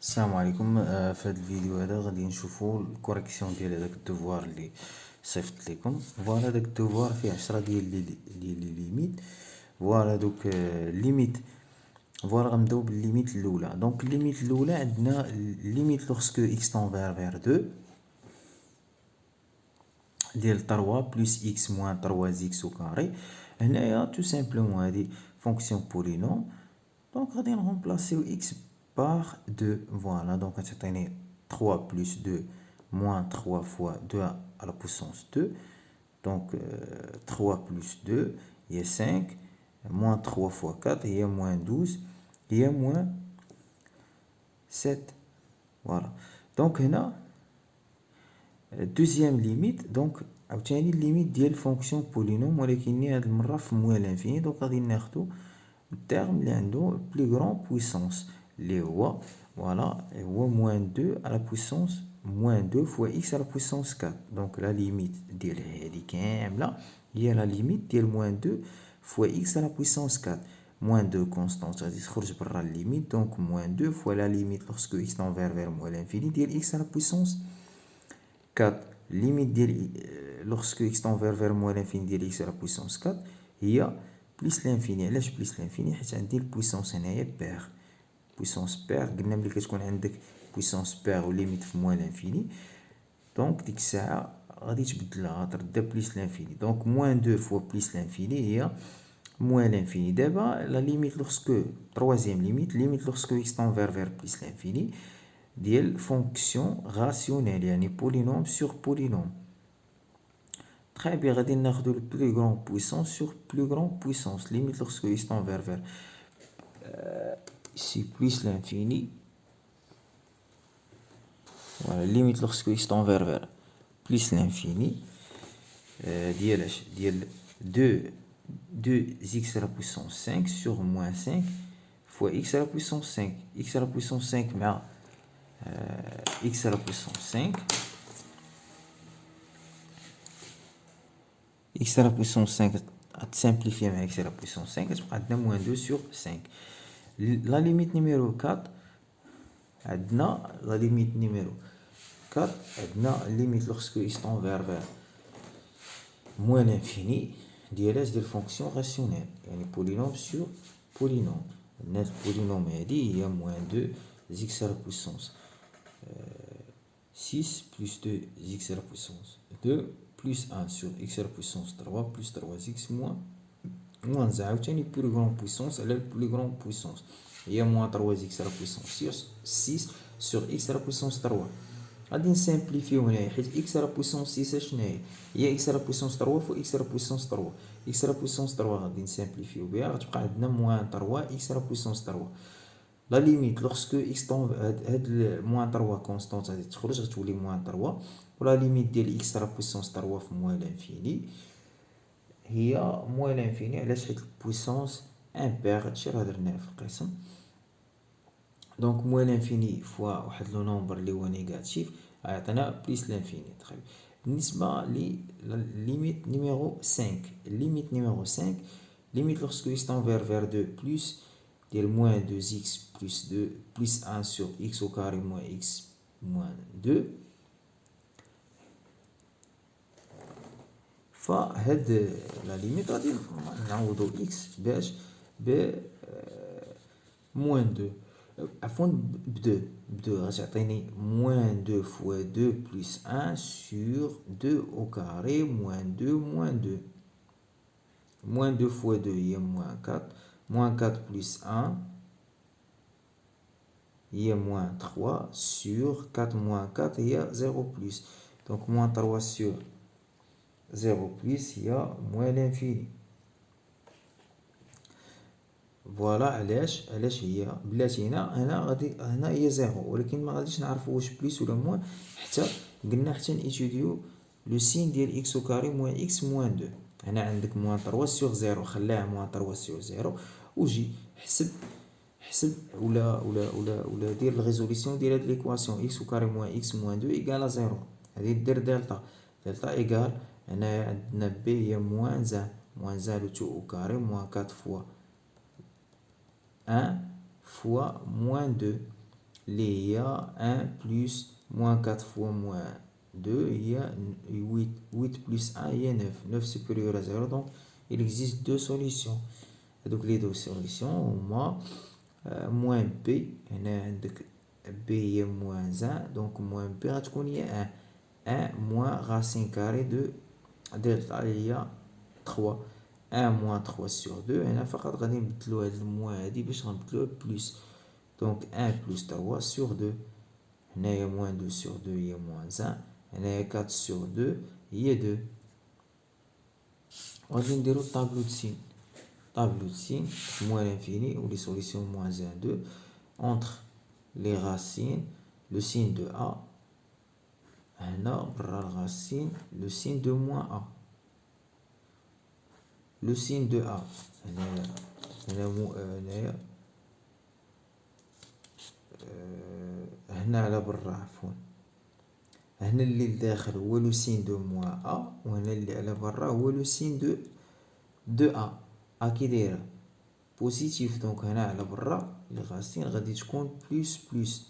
السلام عليكم. في هذا الفيديو هذا غادي نشوفوا الكوريكسيون ديال هذاك الدوفوار اللي صيفط لكم. فوالا هذاك الدوفوار فيه 10 ديال لي ليميت. فوالا دوك ليميت. فوالا غنبداو بالليميت الاولى. دونك الليميت الاولى عندنا ليميت لوغسكو اكس طون فير 2 ديال 3 بلس اكس موان 3 اكس او كاري. هنايا تو سامبلومون هادي فونكسيون بولينوم. دونك غادي نغومبلاسيو اكس par 2. Voilà, donc on va 3 plus 2 moins 3 fois 2 à la puissance 2. Donc 3 plus 2, il y a 5. Moins 3 fois 4, il y a moins 12. Il y a moins 7. Voilà. Donc on a deuxième limite. Donc عاوتاني limite ديال fonction polynôme ولكن هاد المرة في موال l'infini. Donc غادي ناخدو التيرم اللي عندو plus grand puissance اللي هو voilà هو moins 2 à la puissance moins 2 fois x à la puissance 4. donc la limite ديال هادي كاملة هي la limite ديال moins 2 fois x à la puissance 4. moins 2 constante غادي تخرج برا الليميت. donc moins 2 fois la limite lorsque x tend vers moins l'infini ديال x à la puissance 4. limite ديال lorsque x tend vers moins l'infini ديال x à la puissance 4 هي بليس لانفيني. علاش بليس لانفيني؟ حيت عندي البويسونس هنايا بير. بويسونس بير قلنا ملي كتكون عندك بويسونس بير وليميت في موان لانفيني دونك ديك الساعه غادي تبدلها غترد بليس لانفيني. دونك موان 2 فوا بليس لانفيني هي موان لانفيني. دابا لا ليميت لوغسكو تروازيام ليميت لوغسكو اكس طون فير بليس لانفيني ديال فونكسيون راسيونيل يعني بولينوم سور بولينوم. Très bien, غادي ناخدو le plus grand puissance sur plus grand puissance. Limite lorsque x tend vers ici plus l'infini. Voilà, limite lorsque x tend vers plus l'infini. ديال اش؟ ديال 2x à la puissance 5 sur moins 5 fois x à la puissance 5. x à la puissance 5 مع x à la puissance 5. x à la puissance 5 simplifier avec x à la puissance 5 غتبقى عندنا moins 2 sur 5. la limite numéro 4 عندنا la limite numéro 4 عندنا limite lorsque x tend vers moins l'infini ديال ديال fonction rationnelle يعني polynôme sur polynôme. عندنا البولينوم هادي هي moins 2 x à la puissance 6 plus 2 x à la puissance 2 plus 1 sur x à la puissance 3 plus 3x moins 1 عاوتاني plus grande puissance على plus grande puissance هي moins 3x à la puissance 6 sur x à la puissance 3. غادي نسامبليفيو هنايا حيت x à la puissance 6 شناهي هي x à la puissance 3 فوا x à la puissance 3. x à la puissance 3 غادي نسامبليفيو بها غتبقى عندنا moins 3 x à la puissance 3. لا ليميت لوغسكو اكس طون هاد موان 3 كونستونت غادي تخرج غتولي موان 3 ولا ليميت ديال اكس على بويسونس 3 في موان لانفيني هي موان لانفيني. علاش؟ حيت البويسونس امبير هادشي راه درناه في القسم. دونك موان لانفيني فوا واحد لو نومبر اللي هو نيجاتيف غيعطينا بليس لانفيني. طيب بالنسبه لي ليميت نيميرو 5. ليميت نيميرو 5 ليميت لوغسكو اكس طون فير 2 بلس ديال moins 2x plus 2 plus 1 sur x au carré moins x moins 2. فهاد لا ليميت غادي نعوضو x باش ب moins 2 عفوا ب2 غتعطيني moins 2 fois 2 plus 1 sur 2 au carré moins 2 moins 2. moins 2 fois 2 هي moins 4 moins 4 plus 1 هي moins 3 sur 4 moins 4 هي 0 plus. donc moins 3 sur 0 plus هي moins l'infini. فوالا علاش هي بلاتي هنا غادي هنا هي 0 ولكن ما غاديش نعرفوا واش بليس ولا موان حتى قلنا حتى نيتوديو لو سين ديال اكس او كاري موان اكس موان 2. هنا عندك موان 3 sur 0 خليها موان 3 sur 0 وجي حسب ولا دير الريزوليسيون ديال هاد ليكواسيون اكس او كاري موان اكس موان 2 ايكال 0. غادي دير دلتا ايكال هنا عندنا بي هي موان زان لو 2 او كاري موان 4 فوا 1 fois moins 2 اللي هي 1 plus moins 4 fois moins 2 هي 8. 8 plus 1 هي 9. 9 supérieur à 0, donc il existe deux solutions. Donc les deux solutions هما moins b, هنا عندك b هي moins 1, donc moins b غتكون هي 1. 1 moins racine carrée de delta اللي هي 3. 1 moins 3 sur 2. هنا فقط غادي نبدلو هاد الموان هادي باش غنبدلوها بلوس. donc 1 plus 3 sur 2. هنايا moins 2 sur 2 هي moins 1. هنايا 4 sur 2 هي 2. غادي نديرو الطابلو de signe. Tableau de signe, moins l'infini ou les solutions moins 1, 2. Entre les racines, le signe de A. هنا برا الرacine, le signe de moins A. Le signe de A. هنا على برا عفوا. هنا اللي لداخل هو لو سين دو موان ا، وهنا اللي على برا هو لو سين دو ا. ا كي دايره بوزيتيف، دونك هنا على برا لي غاسين غادي تكون بلوس بلوس.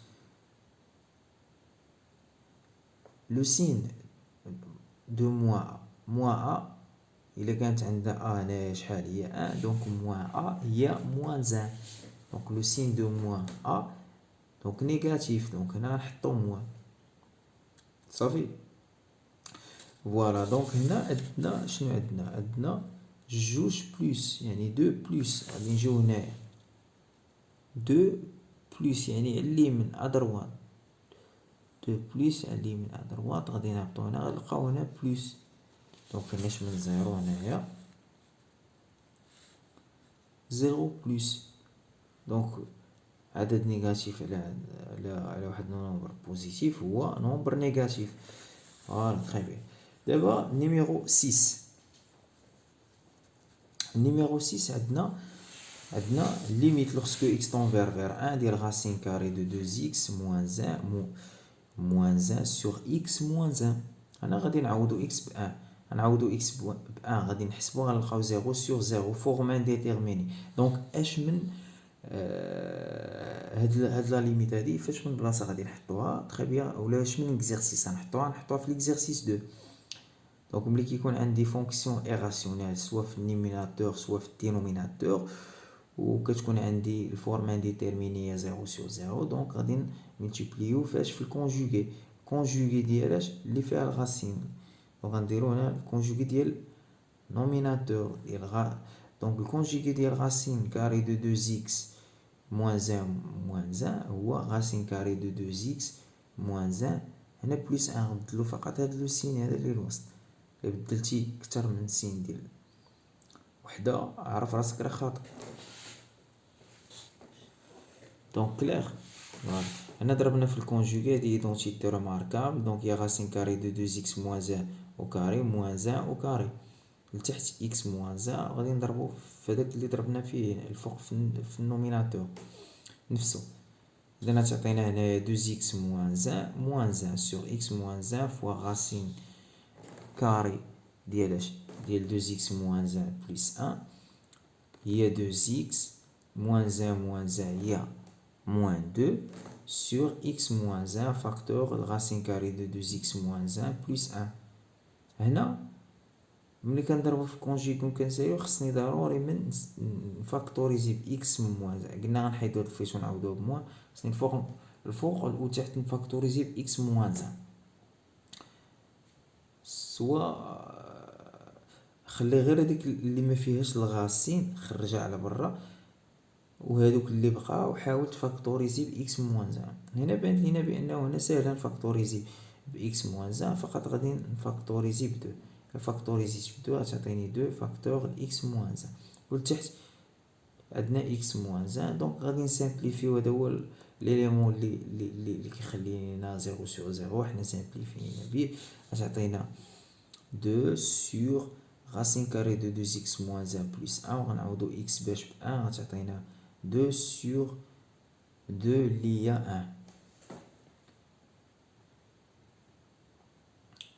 لو سين دو موان ا الا كانت عندنا ا هنايا شحال هي 1، دونك موان ا هي موان 1. دونك لو سين دو موان ا دونك نيجاتيف، دونك هنا نحطو موان صافي. فوالا دونك هنا عندنا شنو عندنا جوج بلوس يعني دو بلوس. غادي نجيو هنايا دو بلوس يعني على اليمين ادروات، دو بلوس على اليمين ادروات. غادي نهبطو هنا غنلقاو هنا بلوس، دونك كناش من زيرو هنايا زيرو بلوس. دونك عدد نيجاتيف على واحد نومبر بوزيتيف هو نومبر نيجاتيف. فوالا تري بيان. دابا نيميرو 6. نيميرو 6 عندنا ليميت لوغسكو x tend vers 1 ديال racine carrée de 2x moins 1 sur x moins 1. هنا غادي نعوضو x ب 1، غنعوضو x ب 1 غادي نحسبو غنلقاو 0 sur 0 فورم ديتيرميني. دونك اش من هاد لا ليميت هادي فاش من بلاصه غادي نحطوها تري بيان، اولا اش من اكزرسيس غنحطوها في ليكزرسيس 2. دونك ملي كيكون عندي فونكسيون ايراسيونيل سوا في النيميناتور سوا في الدينوميناتور وكتكون عندي الفورم انديتيرميني 0 sur 0، دونك غادي نملتيبليو فاش في الكونجوغي. الكونجوغي ديالاش اللي فيها الغاسين، دونك غنديرو هنا الكونجوغي ديال نوميناتور ديال دونك الكونجوغي ديال racine carré de 2x moins 1 هو racine carré de 2x moins 1. هنا بلس 1 غنبدلو فقط هاد لو سين هذا اللي الوسط. الا بدلتي كتر من سين ديال وحده عرف راسك راه خاطئ. دونك كلير. فوالا هنا ضربنا في الكونجوغي هادي ايدونتيتي ريماركابل. دونك هي racine carré de 2x moins 1 au carré moins 1 au carré. لتحت x moins 1 غادي نضربو في هداك اللي ضربنا فيه الفوق في النوميناتور نفسه. إذا تعطينا هنايا 2x moins 1 sur x moins 1 fois racine carré ديال 2x moins 1 plus 1 هي 2x moins 1 هي moins 2 sur x moins 1 facteur racine carré de 2x moins 1 plus 1. هنا ملي كنضربو في كونجيكون كنسايو خصني ضروري من نفاكتوريزي باكس موان. قلنا غنحيدو هاد الفيش ونعوضوه بموان، خصني الفوق وتحت نفاكتوريزي باكس موان 1. سوا خلي غير هذيك اللي ما فيهاش الغاسين خرجها على برا، وهذوك اللي بقاو حاول تفاكتوريزي باكس موان 1. هنا بان لينا بانه هنا ساهل نفاكتوريزي باكس موان 1، فقط غادي نفاكتوريزي ب 2. فاكتوريزيت ب 2 غتعطيني 2 فاكتور اكس موان 1. ولتحت عندنا اكس موان 1، دونك غادي نسامبليفيو. هذا هو ليليمون اللي كيخلينا 0 sur 0. حنا سامبليفينا بيه غتعطينا 2 sur racine carrée de 2x moins 1 plus 1 وغنعوضو x باش ب 1 غتعطينا 2 sur 2 اللي هي 1.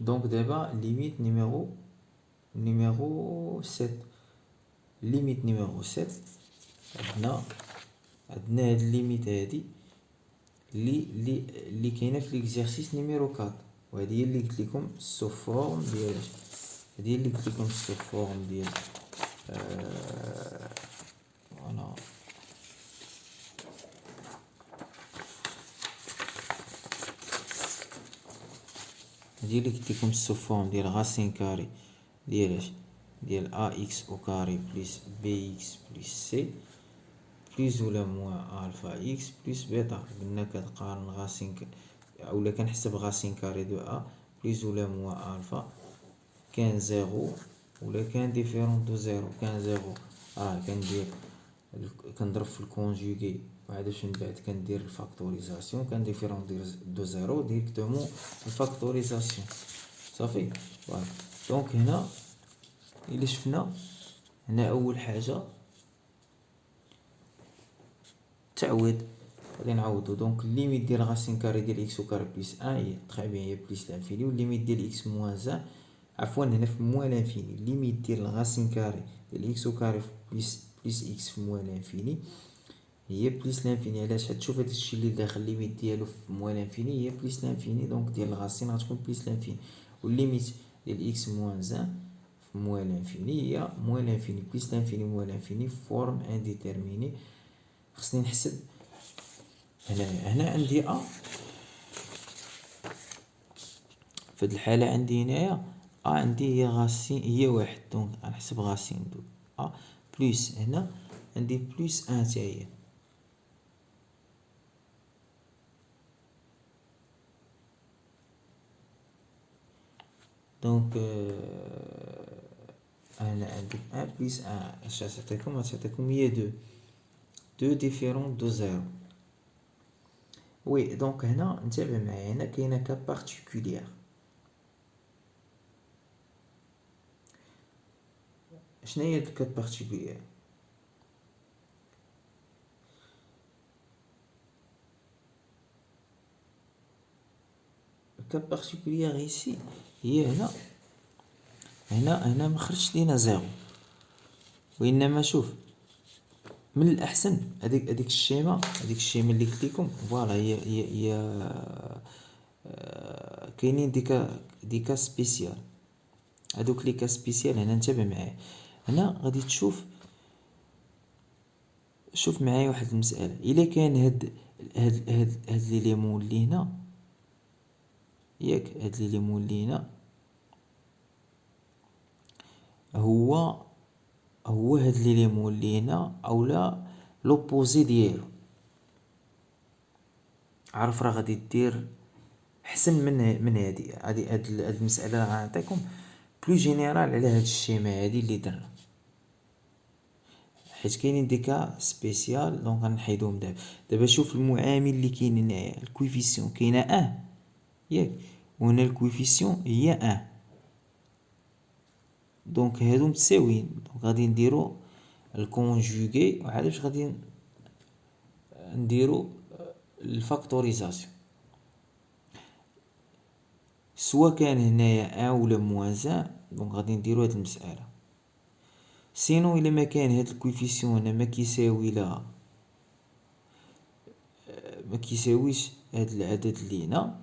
دونك دابا ليميت نيميرو 7. ليميت نيميرو 7 عندنا هاد الليميت هادي اللي كاينه في ليكزارسيس نيميرو 4. وهذه هي اللي قلت لكم سو فورم ديال هذه هي اللي قلت لكم سو فورم ديال فوالا. هذه اللي قلت لكم سو فورم ديال غاسين كاري ديال اش ديال ا اكس او كاري بلس بي اكس بلس سي بلس ولا موان الفا اكس بلس بيتا. قلنا كتقارن غاسين اولا كنحسب غاسين كاري دو ا بلس ولا موان الفا كان زيرو ولا كان ديفيرون دو زيرو. كان زيرو كندير كنضرب في الكونجوغي وعاد من بعد كندير الفاكتوريزاسيون. كان ديفيرون دو زيرو ديريكتومون الفاكتوريزاسيون صافي. فوالا دونك هنا الا شفنا هنا اول حاجه تعويض غادي نعوضو. دونك الليميت ديال غاسين كاري ديال اكس او كاري بلس 1 هي تري بيان هي بلس لانفيني، والليميت ديال اكس موان 1 عفوا هنا في موان لانفيني. الليميت ديال غاسين كاري ديال اكس او كاري بلس اكس في موان لانفيني هي بلس لانفيني. علاش؟ تشوف هاد الشيء اللي داخل الليميت ديالو في موان لانفيني هي بلس لانفيني، دونك ديال الغاسين غتكون بلس لانفيني. والليميت ديال اكس موان 1 في موان لانفيني هي موان لانفيني بلس لانفيني موان لانفيني فورم انديتيرميني. خصني نحسب هنا عندي ا في هاد الحاله عندي هنايا عندي هي غاسين هي واحد. دونك غنحسب غاسين دو بلس هنا عندي بلس 1 حتى هي. دونك هنا عندي 1 بلس 1 اش غتعطيكم هي 2 ديفيرون دو زيرو. وي دونك هنا انتبه معايا، هنا كاينه كا بارتيكولير. شنو هي الكا بارتيكولير؟ الكا بارتيكولير ايسي هي هنا ما خرجش لينا زيرو، وانما شوف من الاحسن هذيك الشيمه اللي قلت لكم فوالا هي كاينين ديكا سبيسيال. هذوك لي كا سبيسيال هنا انتبه معايا. هنا غادي شوف معايا واحد المساله. الا كان هاد لي مولي هنا ياك هاد لي مولي هنا هو هاد لي مولي هنا اولا لوبوزي ديالو، عارف راه غادي دير احسن من هاد المساله اللي غنعطيكم بلو جينيرال على هاد الشيما هادي اللي درنا، حيت كاينين ديكا سبيسيال. دونك غنحيدوهم دابا شوف المعامل اللي كاين هنايا الكويفيسيون كاينه ياك، وهنا الكويفيسيون هي دونك هادو متساويين. دونك غادي نديرو الكونجوغي وعاد واش غادي نديرو الفاكتوريزاسيون. سوا كان هنايا ولا موان دونك غادي نديرو هاد المساله. سينو الا ما كان هاد الكويفيسيون هنا ما كيساويش هاد العدد اللي هنا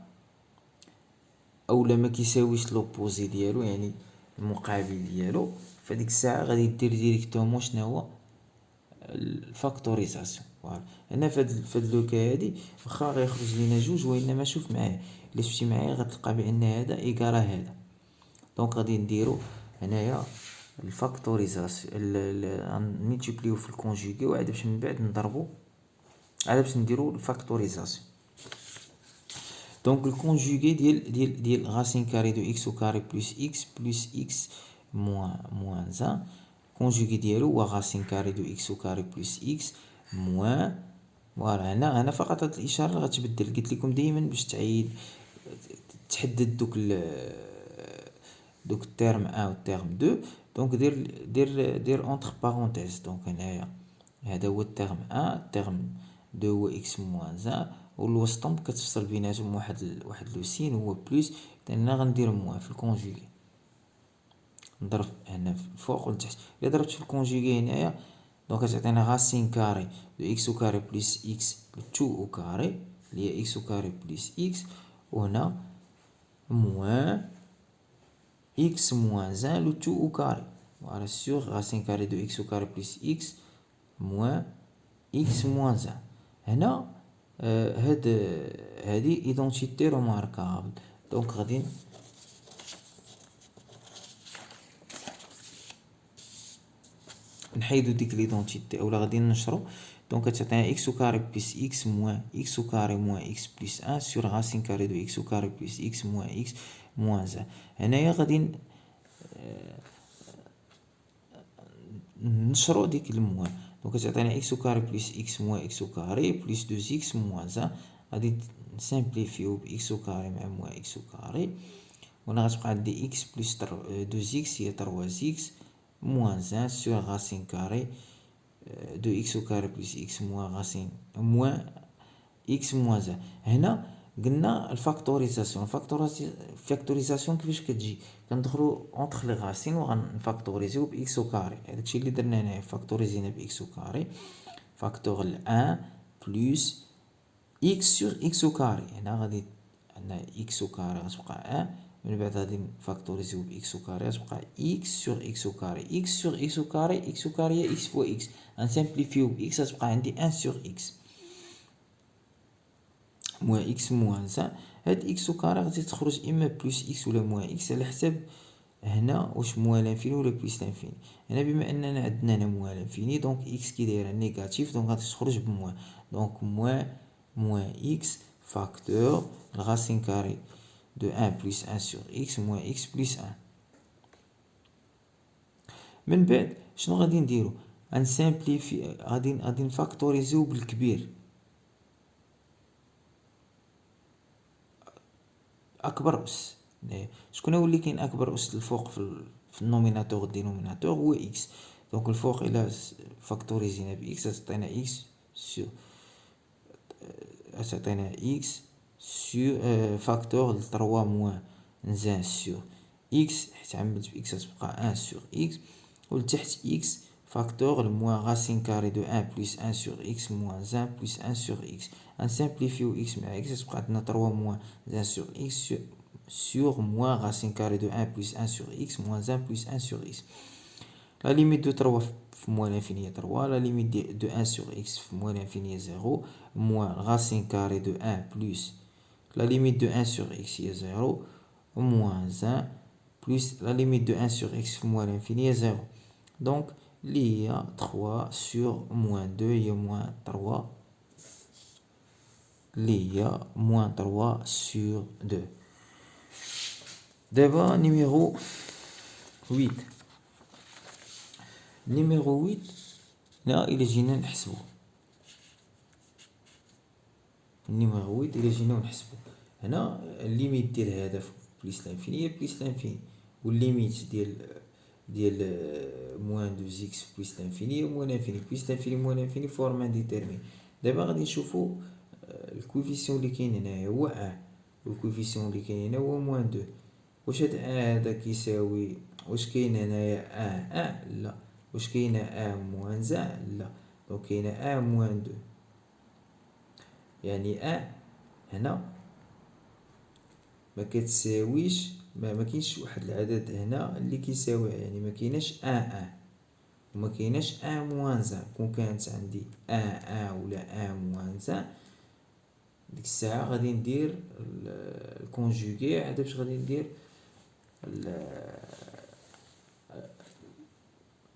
اولا ما كيساويش لوبوزي ديالو يعني المقابل ديالو، فديك الساعه غادي دير ديريكتومون شنو هو الفاكتوريزاسيون. فوالا هنا فهاد لوكا هادي واخا غيخرج لينا جوج، وانما شوف معايا الا شفتي معايا غتلقى بان هذا ايكالا هذا. دونك غادي نديرو هنايا الفاكتوريزاسيون نملتيبليو في الكونجوغي وعاد باش من بعد نضربو عاد باش نديرو الفاكتوريزاسيون. دونك الكونجوغي ديال غاسين كاري دو اكس او كاري بلس اكس موان 1 كونجوغي ديالو هو غاسين كاري دو اكس او كاري بلس اكس موان. فوالا هنا فقط هاد الاشاره اللي غتبدل. قلت لكم دائما باش تحدد دوك التيرم 1 و التيرم 2. دونك دير اونتر بارونتيز. دونك هنايا هذا هو التيرم 1 التيرم 2 هو اكس موان 1 والوسطهم كتفصل بيناتهم واحد لو سين هو بلس. هنا غندير موان في الكونجوغي نضرب هنا فوق ولتحت. الا ضربت في الكونجوغي هنايا دونك كتعطينا غاسين كاري دو اكس او كاري بلس اكس 2 او كاري اللي هي x au carré plus x. وهنا moins x moins 1 le tout au carré. Voilà, sur racine carrée de x au carré plus x moins x moins 1. هنا هذه ايدونتيتي روماركابل. دونك غادي نحيدو ديك ليدونتيتي اولا غادي نشرو. دونك تعطينا x au carré plus x moins x au carré moins x plus 1 sur racine carrée de x au carré plus x moins x moins 1. هنايا غادي نشرو ديك الموان. دونك تعطينا x au carré plus x moins x au carré plus 2x moins 1. غادي نسامبليفيو ب x au carré مع moins x au carré. وهنا غتبقى عندي x plus 2x هي 3x moins 1 sur racine carrée de x au carré plus x moins racine moins x moins 1. هنا قلنا الفاكتوريزاسيون. الفاكتوريزاسيون كيفاش كتجي؟ كندخلو اونتر لي غاسين وغنفاكتوريزيو ب x au carré. هادشي اللي درنا هنايا، فاكتوريزينا ب x au carré فاكتور ل 1 بلس x sur x au carré. هنا غادي عندنا x au carré غتبقى 1، من بعد غادي نفاكتوريزيو ب x au carré غتبقى x sur x au carré. x sur x au carré، x au carré هي x fois x، غنسامبليفيو ب x غتبقى عندي 1 sur x moins x moins 1. هاد x au carré غادي تخرج اما بلس x ولا moins x على حساب هنا واش موان لانفيني ولا بلس لانفيني. هنا بما اننا عندنا هنا موان لانفيني دونك x كي دايره نيجاتيف دونك غادي تخرج بموان. دونك موان x فاكتور racine carrée de 1 plus 1 sur x moins x plus 1. من بعد شنو غادي نديرو؟ غنسامبليفي غادي نفاكتوريزيو بالكبير اكبر اس. شكون هو اللي كاين اكبر اس الفوق في النوميناتور والدينوميناتور؟ هو اكس. دونك الفوق الى فاكتوريزينا ب اكس تعطينا اكس سور تعطينا اكس سور فاكتور 3 موان 1 سور اكس حيت عملت ب اكس تبقى 1 سور اكس. ولتحت اكس فاكتور موان راسين كاري دو 1 بلس 1 سور اكس موان 1 بلس 1 سور اكس. غنسامبليفيو اكس مع اكس تبقى عندنا 3 موان 1 سور اكس sur moins racine carrée de 1 plus 1 sur x moins 1 plus 1 sur x. La limite de 3 moins l'infini est 3. La limite de 1 sur x moins l'infini est 0. Moins racine carrée de 1 plus la limite de 1 sur x est 0. Moins 1 plus la limite de 1 sur x moins l'infini est 0. Donc, il y a 3 sur moins 2, il y a moins 3. Il y a moins 3 sur 2. Débat numéro 8. Numéro 8 là il جينا نحسبو. numéro 8 il جينا نحسبو. هنا الليميت ديال هذا بليس لانفيني بليس لانفيني، والليميت ديال موان 2 اكس بليس لانفيني موان لانفيني بليس لانفيني موان لانفيني فورم انديتيرمين. دابا غادي نشوفو الكوفيسيون اللي كاين هنايا هو 1 والكوفيسيون اللي كاين هنا هو موان 2. واش هاد هذا كيساوي واش كاين هنايا لا. واش كاينه موان 1 لا. دونك كاينه موان 2 يعني هنا ما كتساويش ما كاينش واحد العدد هنا اللي كيساوي، يعني ما كايناش وما كايناش موان 1. كون كانت عندي ولا موان 1 ديك الساعه غادي ندير الكونجوغي عاد باش غادي ندير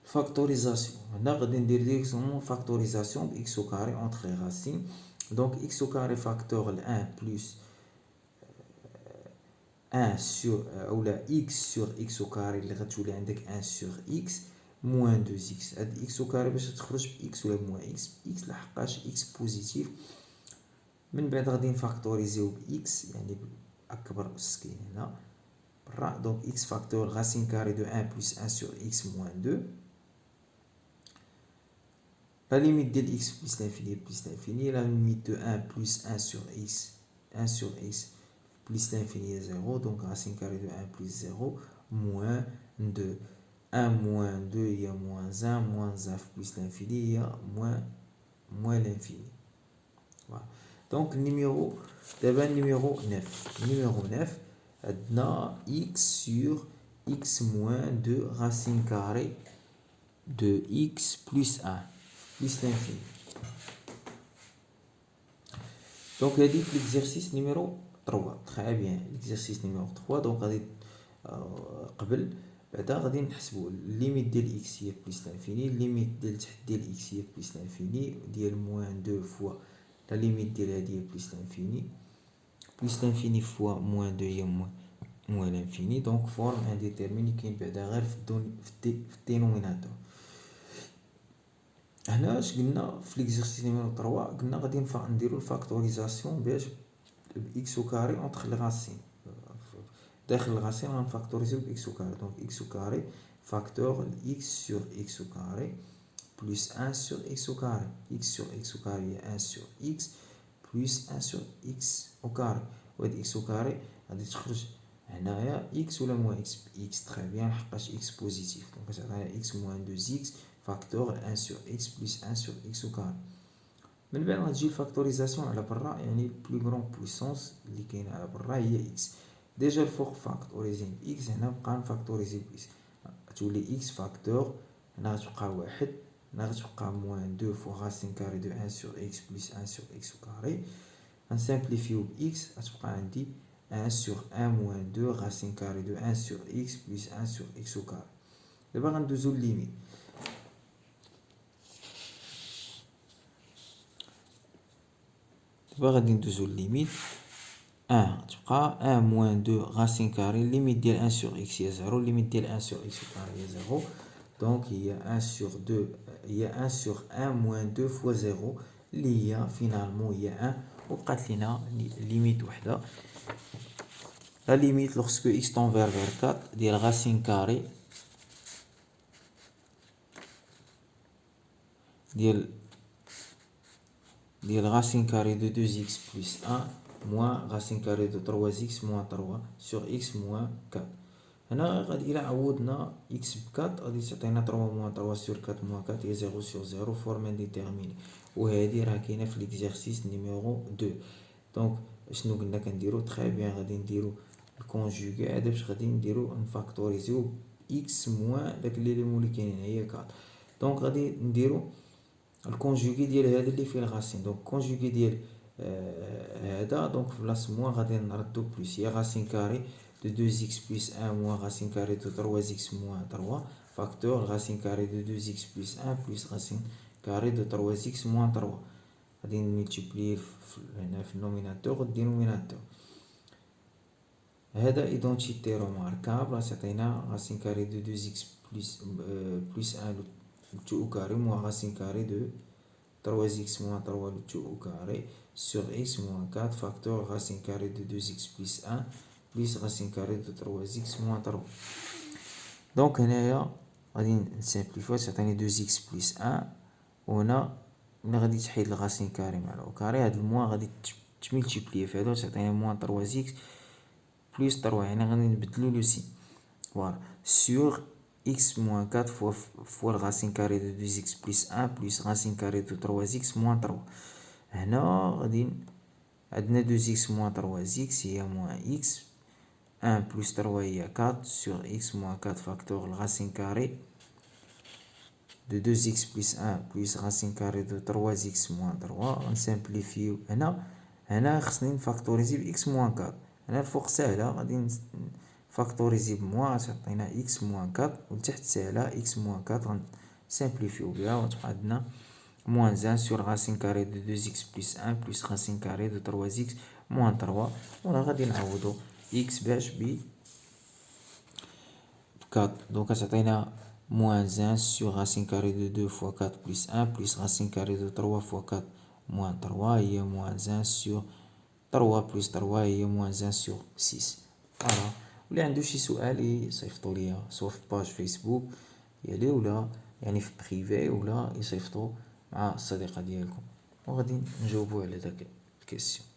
فاكتوريزاسيون. هنا غادي ندير ديريكتومون فاكتوريزاسيون ب x au carré entre les racines. donc x au carré فاكتور ل 1 plus 1 sur اولا x sur x au carré اللي غتولي عندك 1 sur x moins 2x. هاد x au carré باش تخرج ب x ولا moins x لحقاش x بوزيتيف. من بعد غادي نفاكتوريزيو ب x يعني اكبر اس كاين هنا برا. دونك x فاكتور racine carrée de 1 plus 1 sur x moins 2. La limite de x plus l'infini, la limite de 1 plus 1 sur x plus l'infini est 0, donc racine carrée de 1 plus 0, moins 2. 1 moins 2, il y a moins 1, moins 1 plus l'infini, il y a moins l'infini. Voilà. دونك النيميرو دابا النيميرو 9 عندنا x sur x moins 2 racine carrée de x plus 1 plus l'infini. دونك هادي في l'exercice numéro 3. très bien, l'exercice numéro 3. دونك غادي قبل بعدا غادي نحسبوا الليميت ديال x هي بلس لانفيني، الليميت ديال تحت ديال x هي بلس لانفيني، ديال موان 2 فوا لا ليميت ديال هادي هي بلس لانفيني، بلس لانفيني فوا موان 2 هي موان لانفيني. دونك فورم انديتيرميني كاين بعدا غير في الدينوميناتور. هنا اش قلنا في ليكزيرسيس نيميرو 3؟ قلنا غادي نديرو الفاكتوريزاسيون باش بإكس au carré entre الغاسين، داخل الغاسين غنفاكتوريزيو بإكس au carré. دونك إكس au carré فاكتور إكس sur إكس au carré plus 1 sur إكس au carré. إكس sur إكس au carré هي 1 sur إكس plus 1 sur إكس au carré. وهاد إكس au carré غادي تخرج هنايا إكس ولا موان إكس؟ بإكس. تري بيان لحقاش إكس بوزيتيف. دونك غتعطينا إكس موان 2 إكس فاكتور 1 sur إكس plus 1 sur إكس au carré. من بعد غتجي الفاكتوريزاسيون على برا، يعني بلو غرون بويسونس اللي كاينه على برا هي اكس. ديجا الفوق فاكتوريزي باكس، هنا نبقى نفاكتوريزي باكس، غتولي اكس فاكتور، هنا غتبقى واحد، هنا غتبقى موان 2 فوا غاسين كاري دو 1 سور اكس بلس 1 سور اكس او كاري. غنسامبليفيو باكس، غتبقى عندي 1 سور 1 موان 2 غاسين كاري دو 1 سور اكس بلس 1 سور اكس او كاري. دابا غندوزو لليميت. دابا غادي ندوزو لليميت 1 تبقى 1 موان 2 غاسين كاري، ليميت ديال 1 سور اكس هي 0، ليميت ديال 1 سور اكس كاري هي 0. دونك هي 1 سور 2 هي 1 سور 1 موان 2 فوا 0 اللي هي فينالمون هي 1. وبقات لينا ليميت وحده، لا ليميت لوغسكو اكس طون فير 4 ديال غاسين كاري ديال racine carré de 2x plus 1 moins racine carré de 3x moins 3 sur x moins 4. هنا غادي إلا عوضنا x ب 4 غادي تعطينا 3 moins 3 sur 4 moins 4 هي 0 sur 0 فورم انديتيرميني. وهادي راه كاينه في ليكزيرسيس نيميرو 2. دونك شنو قلنا كنديرو؟ تري بيان غادي نديرو الكونجوغي هذا باش غادي نديرو نفاكتوريزيو x moins داك ليليمون اللي كاينين هي 4. دونك غادي نديرو الكونجوغي ديال هذا اللي فيه الغاسين. دونك كونجوغي ديال هذا دونك في بلاص موان غادي نردو بلس، هي غاسين كاري دو 2x بلس 1 موان غاسين كاري دو 3x موان 3 فاكتور غاسين كاري دو 2x بلس 1 بلس غاسين كاري دو 3x موان 3. غادي نملتيبلي هنا في النوميناتور والدينوميناتور. هذا ايدونتيتي روماركابل تعطينا غاسين كاري دو 2x بلس 1 tout au carré moins racine carrée de 3x moins 3 le tout au carré sur x moins 4 facteur racine carrée de 2x plus 1 plus racine carrée de 3x moins 3. donc هنايا غادي نسامبليفيو تعطيني 2x plus 1 وهنا ملي غادي تحيد الغاسين كاري مع لو كاري هاد الموان غادي تملتيبلي في هادو تعطيني موان 3x plus 3 يعني غادي نبدلو لو سين فوالا sur x moins 4 fois le racine carré de 2x plus 1 plus racine carré de 3x moins 3. هنا غادي عندنا 2x moins 3x هي moins x 1 plus 3 هي 4 sur x moins 4 facteur le racine carré de 2x plus 1 plus racine carré de 3x moins 3. نسامبليفيو هنا خصني نفاكتوريزي ب x moins 4. هنا الفوق ساهله غادي فاكتوريزي بموان تعطينا x موان 4 ولتحت ساهله x موان 4 غنسامبليفيو بها وتبقى عندنا موان 1 سور غاسين كاري دو 2x بلس 1 بلس غاسين كاري دو 3x موان 3. وهنا غادي نعوضو x باش ب 4. دونك تعطينا موان 1 سور غاسين كاري دو 2 فوا 4 بلس 1 بلس غاسين كاري دو 3 فوا 4 موان 3 هي موان 1 سور 3 بلس 3 هي موان 1 سور 6. فوالا. واللي عنده شي سؤال يصيفطو ليا سواء في باج فيسبوك ديالي ولا يعني في بريفي ولا يصيفطو مع الصديقه ديالكم وغادي نجاوبو على داك الكيسيون.